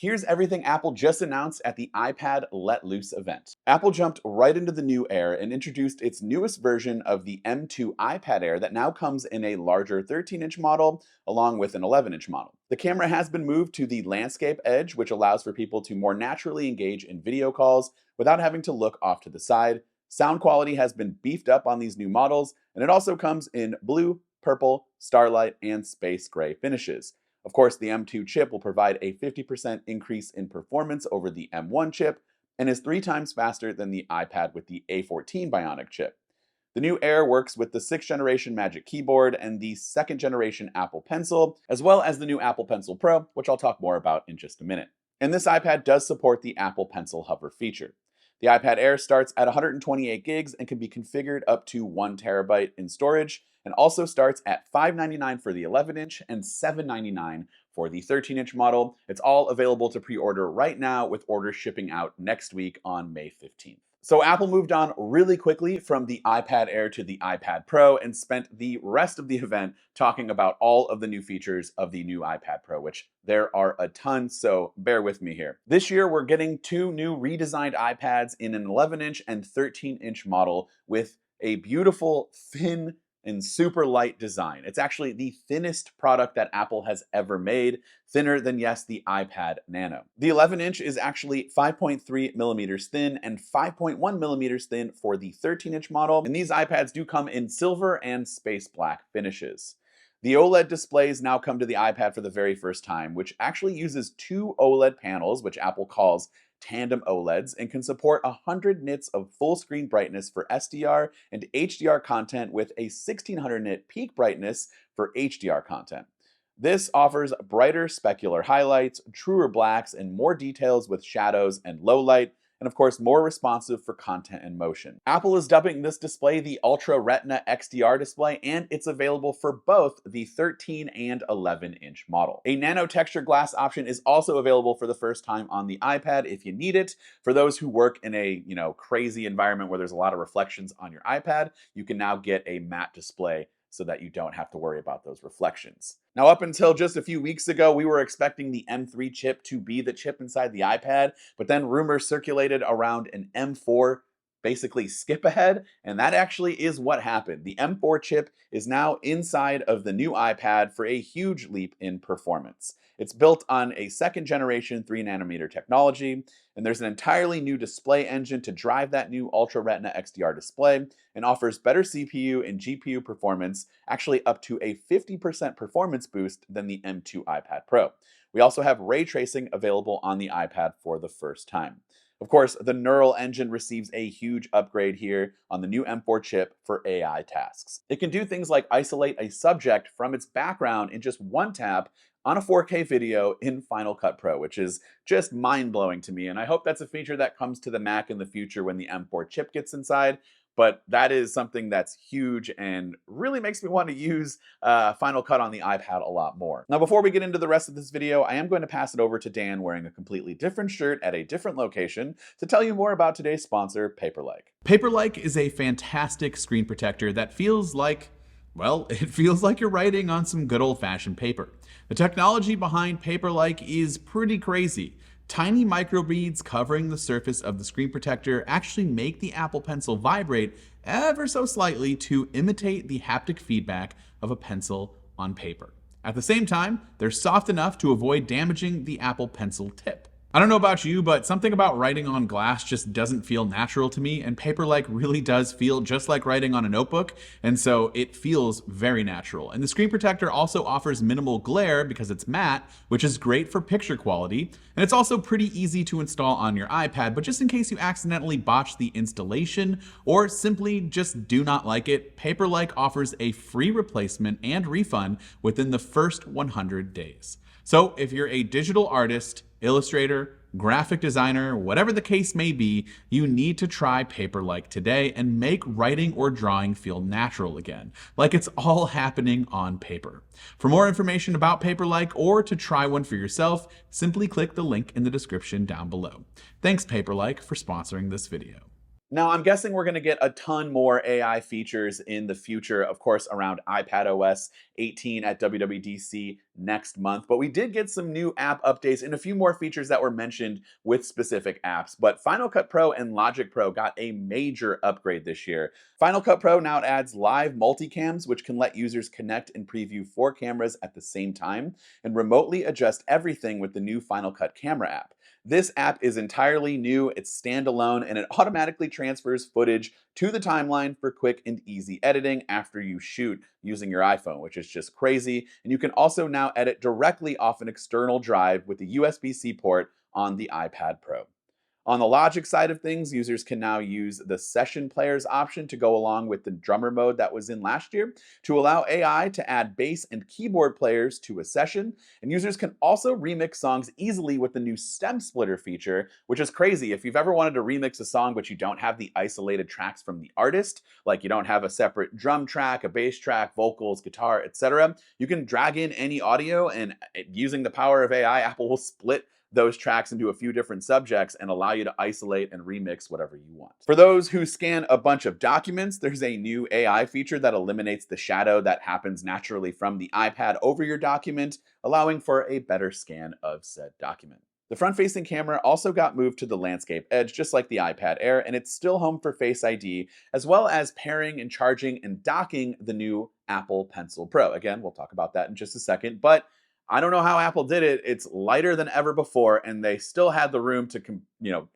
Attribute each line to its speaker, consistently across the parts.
Speaker 1: Here's everything Apple just announced at the iPad Let Loose event. Apple jumped right into the new Air and introduced its newest version of the M2 iPad Air that now comes in a larger 13-inch model along with an 11-inch model. The camera has been moved to the landscape edge, which allows for people to more naturally engage in video calls without having to look off to the side. Sound quality has been beefed up on these new models, and it also comes in blue, purple, starlight, and space gray finishes. Of course, the M2 chip will provide a 50% increase in performance over the M1 chip and is 3 times faster than the iPad with the A14 Bionic chip. The new Air works with the 6th generation Magic Keyboard and the 2nd generation Apple Pencil, as well as the new Apple Pencil Pro, which I'll talk more about in just a minute. And this iPad does support the Apple Pencil Hover feature. The iPad Air starts at 128 gigs and can be configured up to 1 terabyte in storage, and also starts at $599 for the 11-inch and $799 for the 13-inch model. It's all available to pre-order right now, with orders shipping out next week on May 15th. So Apple moved on really quickly from the iPad Air to the iPad Pro and spent the rest of the event talking about all of the new features of the new iPad Pro, which there are a ton, so bear with me here. This year, we're getting 2 new redesigned iPads in an 11-inch and 13-inch model with a beautiful, thin, and super light design. It's actually the thinnest product that Apple has ever made, thinner than, yes, the iPad Nano. The 11-inch is actually 5.3 millimeters thin and 5.1 millimeters thin for the 13-inch model, and these iPads do come in silver and space black finishes. The OLED displays now come to the iPad for the very first time, which actually uses 2 OLED panels, which Apple calls tandem OLEDs, and can support 100 nits of full screen brightness for SDR and HDR content with a 1600 nit peak brightness for HDR content. This offers brighter specular highlights, truer blacks, and more details with shadows and low light, and of course more responsive for content and motion. Apple is dubbing this display the Ultra Retina XDR display, and it's available for both the 13 and 11-inch model. A nano-texture glass option is also available for the first time on the iPad if you need it. For those who work in a crazy environment where there's a lot of reflections on your iPad, you can now get a matte display so that you don't have to worry about those reflections. Now, up until just a few weeks ago, we were expecting the M3 chip to be the chip inside the iPad, but then rumors circulated around an M4 basically skip ahead, and that actually is what happened. The M4 chip is now inside of the new iPad for a huge leap in performance. It's built on a 2nd generation 3nm technology, and there's an entirely new display engine to drive that new Ultra Retina XDR display, and offers better CPU and GPU performance, actually up to a 50% performance boost than the M2 iPad Pro. We also have ray tracing available on the iPad for the first time. Of course, the Neural Engine receives a huge upgrade here on the new M4 chip for AI tasks. It can do things like isolate a subject from its background in just 1 tap on a 4K video in Final Cut Pro, which is just mind-blowing to me, and I hope that's a feature that comes to the Mac in the future when the M4 chip gets inside. But that is something that's huge and really makes me want to use Final Cut on the iPad a lot more. Now, before we get into the rest of this video, I am going to pass it over to Dan wearing a completely different shirt at a different location to tell you more about today's sponsor, Paperlike.
Speaker 2: Paperlike is a fantastic screen protector that feels like, well, it feels like you're writing on some good old-fashioned paper. The technology behind Paperlike is pretty crazy. Tiny microbeads covering the surface of the screen protector actually make the Apple Pencil vibrate ever so slightly to imitate the haptic feedback of a pencil on paper. At the same time, they're soft enough to avoid damaging the Apple Pencil tip. I don't know about you, but something about writing on glass just doesn't feel natural to me, and Paperlike really does feel just like writing on a notebook, and so it feels very natural. And the screen protector also offers minimal glare because it's matte, which is great for picture quality, and it's also pretty easy to install on your iPad, but just in case you accidentally botch the installation or simply just do not like it, Paperlike offers a free replacement and refund within the first 100 days. So if you're a digital artist, illustrator, graphic designer, whatever the case may be, you need to try Paperlike today and make writing or drawing feel natural again, like it's all happening on paper. For more information about Paperlike or to try one for yourself, simply click the link in the description down below. Thanks Paperlike for sponsoring this video.
Speaker 1: Now, I'm guessing we're going to get a ton more AI features in the future, of course, around iPadOS 18 at WWDC next month. But we did get some new app updates and a few more features that were mentioned with specific apps. But Final Cut Pro and Logic Pro got a major upgrade this year. Final Cut Pro now adds live multicams, which can let users connect and preview 4 cameras at the same time and remotely adjust everything with the new Final Cut camera app. This app is entirely new, it's standalone, and it automatically transfers footage to the timeline for quick and easy editing after you shoot using your iPhone, which is just crazy. And you can also now edit directly off an external drive with a USB-C port on the iPad Pro. On the Logic side of things, users can now use the Session Players option to go along with the drummer mode that was in last year to allow AI to add bass and keyboard players to a session. And users can also remix songs easily with the new Stem Splitter feature, which is crazy. If you've ever wanted to remix a song but you don't have the isolated tracks from the artist, like you don't have a separate drum track, a bass track, vocals, guitar, etc., you can drag in any audio and using the power of AI, Apple will split those tracks into a few different subjects and allow you to isolate and remix whatever you want. For those who scan a bunch of documents, there's a new AI feature that eliminates the shadow that happens naturally from the iPad over your document, allowing for a better scan of said document. The front-facing camera also got moved to the landscape edge, just like the iPad Air, and it's still home for Face ID, as well as pairing and charging and docking the new Apple Pencil Pro. Again, we'll talk about that in just a second, but I don't know how Apple did it. It's lighter than ever before, and they still had the room to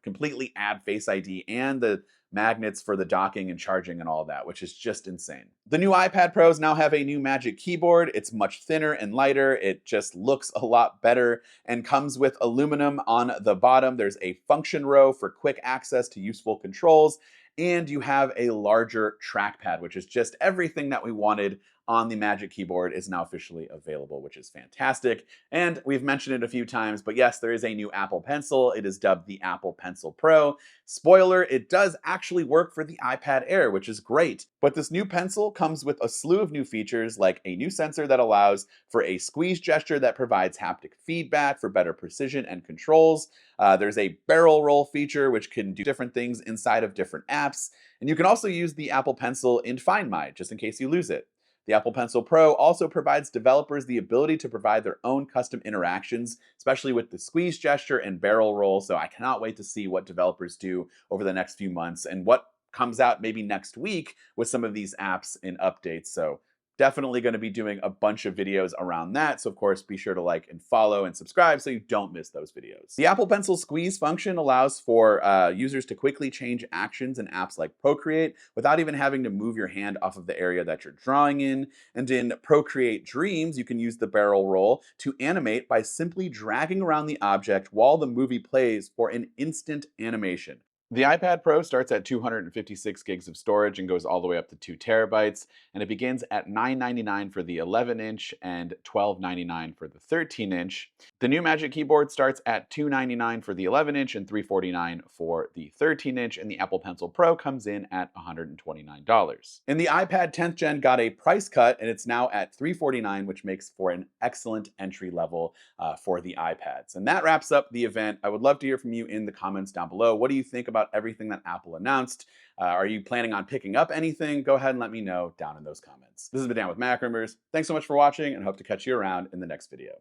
Speaker 1: completely add Face ID and the magnets for the docking and charging and all that, which is just insane. The new iPad Pros now have a new Magic Keyboard. It's much thinner and lighter. It just looks a lot better and comes with aluminum on the bottom. There's a function row for quick access to useful controls, and you have a larger trackpad, which is just everything that we wanted on the Magic Keyboard is now officially available, which is fantastic. And we've mentioned it a few times, but yes, there is a new Apple Pencil. It is dubbed the Apple Pencil Pro. Spoiler, it does actually work for the iPad Air, which is great. But this new pencil comes with a slew of new features, like a new sensor that allows for a squeeze gesture that provides haptic feedback for better precision and controls. There's a barrel roll feature, which can do different things inside of different apps. And you can also use the Apple Pencil in Find My, just in case you lose it. The Apple Pencil Pro also provides developers the ability to provide their own custom interactions, especially with the squeeze gesture and barrel roll. So I cannot wait to see what developers do over the next few months and what comes out maybe next week with some of these apps and updates. So definitely going to be doing a bunch of videos around that. So of course, be sure to like and follow and subscribe so you don't miss those videos. The Apple Pencil squeeze function allows for users to quickly change actions in apps like Procreate without even having to move your hand off of the area that you're drawing in. And in Procreate Dreams, you can use the barrel roll to animate by simply dragging around the object while the movie plays for an instant animation. The iPad Pro starts at 256 gigs of storage and goes all the way up to 2 terabytes, and it begins at $999 for the 11-inch and $1299 for the 13-inch. The new Magic Keyboard starts at $299 for the 11-inch and $349 for the 13-inch, and the Apple Pencil Pro comes in at $129. And the iPad 10th Gen got a price cut, and it's now at $349, which makes for an excellent entry level for the iPads. And that wraps up the event. I would love to hear from you in the comments down below. What do you think about everything that Apple announced? Are you planning on picking up anything? Go ahead and let me know down in those comments. This has been Dan with MacRumors. Thanks so much for watching and hope to catch you around in the next video.